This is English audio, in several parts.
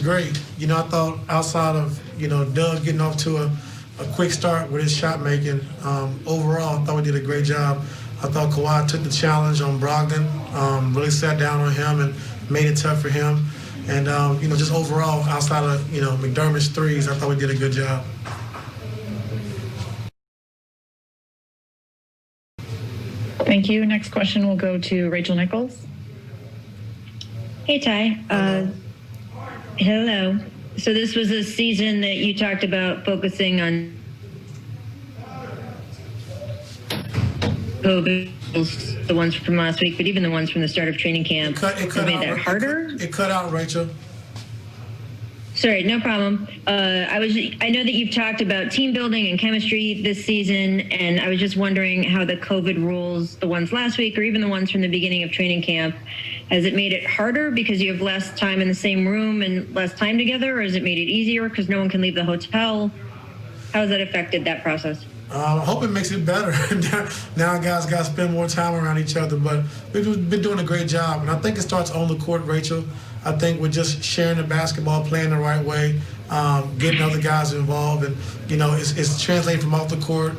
great. You know, I thought outside of, you know, Doug getting off to a quick start with his shot making, overall, I thought we did a great job. I thought Kawhi took the challenge on Brogdon, really sat down on him and made it tough for him. And, you know, just overall, outside of, you know, McDermott's threes, I thought we did a good job. Thank you. Next question will go to Rachel Nichols. Hey, Ty. Hello. So this was a season that you talked about focusing on COVID, the ones from last week, but even the ones from the start of training camp. It cut made out, that harder? It cut out, Rachel. Sorry, no problem. I know that you've talked about team building and chemistry this season, and I was just wondering how the COVID rules, the ones last week or even the ones from the beginning of training camp, has it made it harder because you have less time in the same room and less time together, or has it made it easier because no one can leave the hotel? How has that affected that process? I hope it makes it better. Now guys got to spend more time around each other, but we've been doing a great job. And I think it starts on the court, Rachel. I think we're just sharing the basketball, playing the right way, getting other guys involved. And, you know, it's translating from off the court.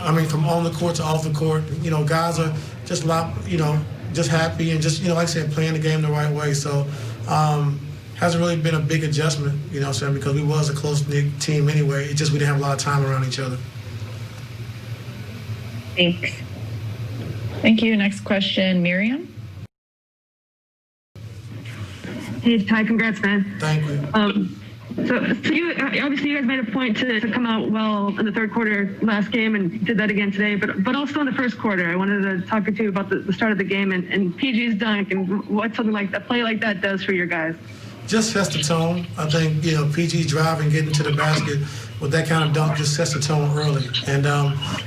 I mean, from on the court to off the court. You know, guys are just a lot, you know, just happy and just, you know, like I said, playing the game the right way. So hasn't really been a big adjustment, you know what I'm saying, because we was a close-knit team anyway. It's just we didn't have a lot of time around each other. Thanks. Thank you. Next question, Miriam. Hey, Ty, congrats, man. Thank you. So you obviously you guys made a point to come out well in the third quarter last game and did that again today, but also in the first quarter. I wanted to talk to you about the start of the game and PG's dunk and what something like that, play like that does for your guys. Just sets the tone. I think, you know, PG driving, getting to the basket with that kind of dunk just sets the tone early. And,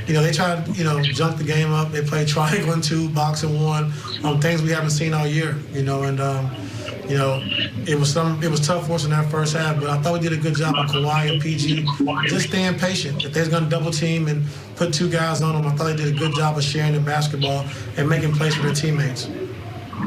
you know, they try to, you know, junk the game up. They play triangle and two, box and one, things we haven't seen all year, you know, and, you know, it was tough for us in that first half, but I thought we did a good job on Kawhi and PG, just staying patient. If they're going to double team and put two guys on them, I thought they did a good job of sharing the basketball and making plays for their teammates.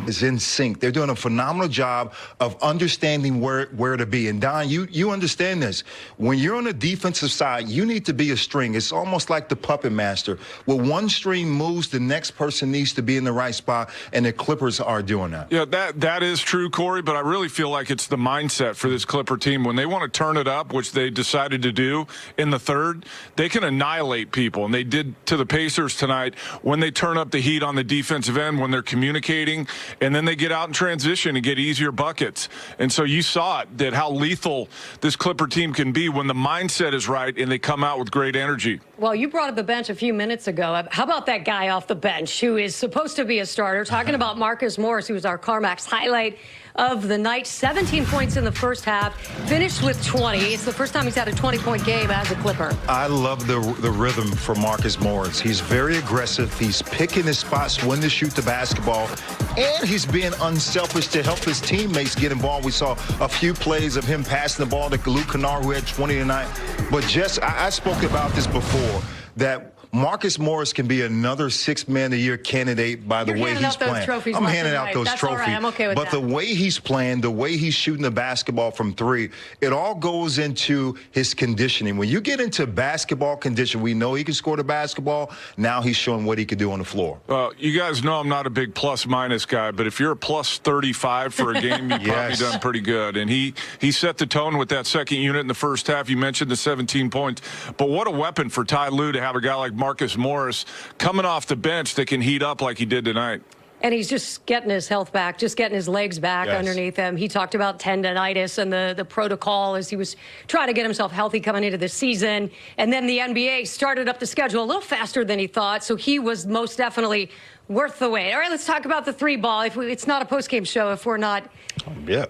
Is in sync. They're doing a phenomenal job of understanding where to be. And Don, you understand this. When you're on the defensive side, you need to be a string. It's almost like the puppet master. When one string moves, the next person needs to be in the right spot, and the Clippers are doing that. Yeah, that is true, Corey, but I really feel like it's the mindset for this Clipper team. When they want to turn it up, which they decided to do in the third, they can annihilate people, and they did to the Pacers tonight when they turn up the heat on the defensive end, when they're communicating, and then they get out in transition and get easier buckets. And so you saw it, that how lethal this Clipper team can be when the mindset is right and they come out with great energy. Well, you brought up the bench a few minutes ago. How about that guy off the bench who is supposed to be a starter? Talking about Marcus Morris, who was our CarMax highlight of the night. 17 points in the first half, finished with 20. It's the first time he's had a 20-point game as a Clipper. I love the rhythm for Marcus Morris. He's very aggressive. He's picking his spots when to shoot the basketball, and he's being unselfish to help his teammates get involved. We saw a few plays of him passing the ball to Luke Kennard, who had 20 tonight. But just, I spoke about this before, that Marcus Morris can be another six-man-a-year candidate by the way he's playing. I'm handing out those trophies. All right. I'm okay with but that. the way he's playing, the way he's shooting the basketball from three, it all goes into his conditioning. When you get into basketball condition, we know he can score the basketball. Now he's showing what he can do on the floor. Well, you guys know I'm not a big plus-minus guy, but if you're a plus 35 for a game, you've probably done pretty good. And he set the tone with that second unit in the first half. You mentioned the 17 points. But what a weapon for Ty Lue to have a guy like Marcus Morris coming off the bench that can heat up like he did tonight. And he's just getting his health back, just getting his legs back underneath him. He talked about tendonitis and the protocol as he was trying to get himself healthy coming into the season. And then the NBA started up the schedule a little faster than he thought, so he was most definitely worth the wait. All right, let's talk about the three ball. It's not a post-game show if we're not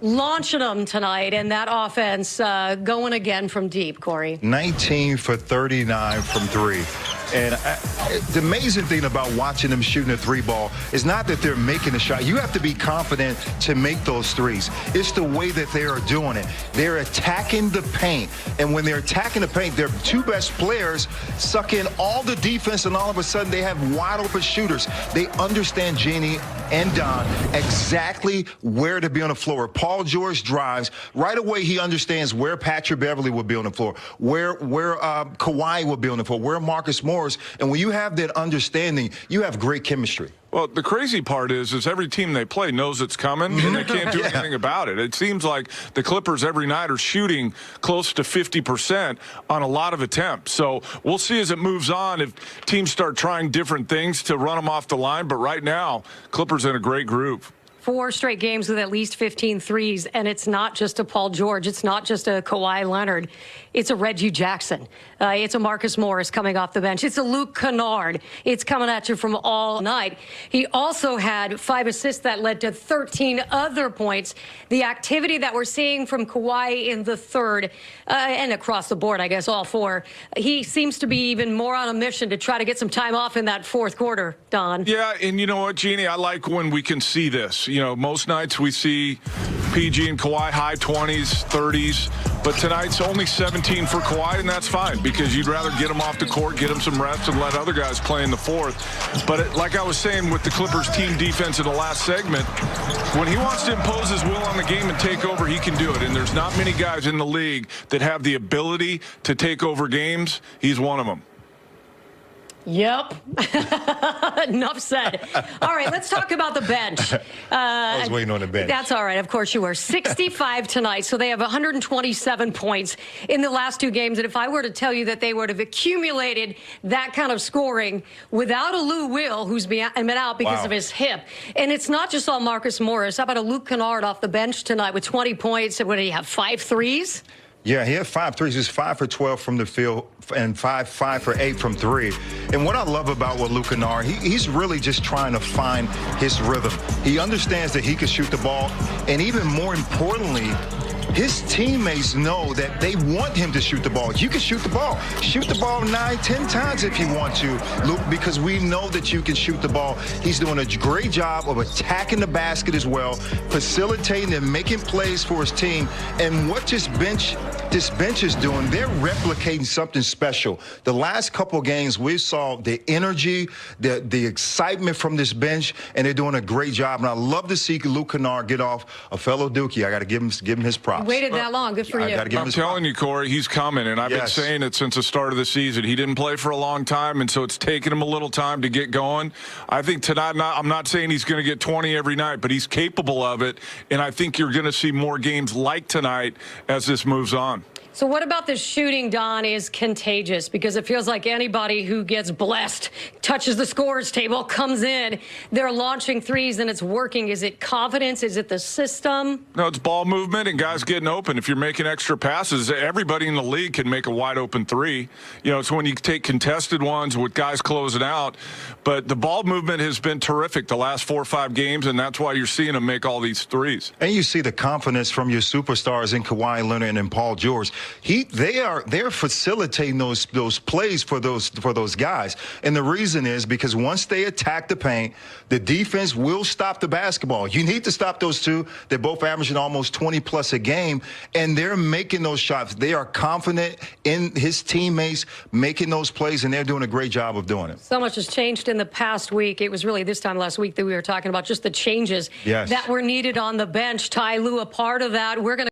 launching them tonight, and that offense going again from deep, Corey. 19 for 39 from three. And the amazing thing about watching them shooting a three ball is not that they're making a shot. You have to be confident to make those threes. It's the way that they are doing it. They're attacking the paint. And when they're attacking the paint, their two best players suck in all the defense, and all of a sudden they have wide open shooters. They understand, Jeannie and Don, exactly where to be on the floor. Paul George drives. Right away, he understands where Patrick Beverly will be on the floor, where Kawhi will be on the floor, where Marcus Morris. And when you have that understanding, you have great chemistry. Well, the crazy part is every team they play knows it's coming, and they can't do anything about it. It seems like the Clippers every night are shooting close to 50% on a lot of attempts. So we'll see as it moves on if teams start trying different things to run them off the line. But right now, Clippers in a great groove. 4 straight games with at least 15 threes, and it's not just a Paul George. It's not just a Kawhi Leonard. It's a Reggie Jackson. It's a Marcus Morris coming off the bench. It's a Luke Kennard. It's coming at you from all night. He also had 5 assists that led to 13 other points. The activity that we're seeing from Kawhi in the third, and across the board, I guess, all 4, he seems to be even more on a mission to try to get some time off in that fourth quarter, Don. Yeah, and you know what, Jeannie? I like when we can see this. You know, most nights we see PG and Kawhi high 20s, 30s, but tonight's only 17 for Kawhi, and that's fine because you'd rather get him off the court, get him some rest, and let other guys play in the fourth. But like I was saying with the Clippers team defense in the last segment, when he wants to impose his will on the game and take over, he can do it. And there's not many guys in the league that have the ability to take over games. He's one of them. Yep. Enough said. All right, let's talk about the bench. I was waiting on the bench. That's all right. Of course you were. 65 tonight, so they have 127 points in the last 2 games. And if I were to tell you that they would have accumulated that kind of scoring without a Lou Will, who's been out because of his hip, and it's not just all Marcus Morris. How about a Luke Kennard off the bench tonight with 20 points? And what did he have, 5 threes? Yeah, he had 5 threes. He's 5 for 12 from the field and 5 for 8 from 3. And what I love about Luke Kennard, he's really just trying to find his rhythm. He understands that he can shoot the ball, and even more importantly, his teammates know that they want him to shoot the ball. You can shoot the ball. Shoot the ball 9, 10 times if you want to, Luke, because we know that you can shoot the ball. He's doing a great job of attacking the basket as well, facilitating and making plays for his team. And what this bench is doing, they're replicating something special. The last couple of games, we saw the energy, the excitement from this bench, and they're doing a great job. And I love to see Luke Kennard get off a fellow Dookie. I got to give him his props. Waited that long. Good for you. I'm telling you, Corey, he's coming, and I've been saying it since the start of the season. He didn't play for a long time, and so it's taken him a little time to get going. I think tonight, I'm not saying he's going to get 20 every night, but he's capable of it, and I think you're going to see more games like tonight as this moves on. So what about the shooting, Don, is contagious? Because it feels like anybody who gets blessed, touches the scorer's table, comes in, they're launching threes and it's working. Is it confidence? Is it the system? No, it's ball movement and guys getting open. If you're making extra passes, everybody in the league can make a wide open three. You know, it's when you take contested ones with guys closing out. But the ball movement has been terrific the last 4 or 5 games, and that's why you're seeing them make all these threes. And you see the confidence from your superstars in Kawhi Leonard and Paul George. They're facilitating those plays for those guys, and the reason is because once they attack the paint, the defense will stop the basketball. You need to stop those two. They're both averaging almost 20 plus a game, and they're making those shots. They are confident in his teammates making those plays, and they're doing a great job of doing it. So much has changed in the past week. It was really this time last week that we were talking about just the changes that were needed on the bench. Ty Lue, a part of that. We're going to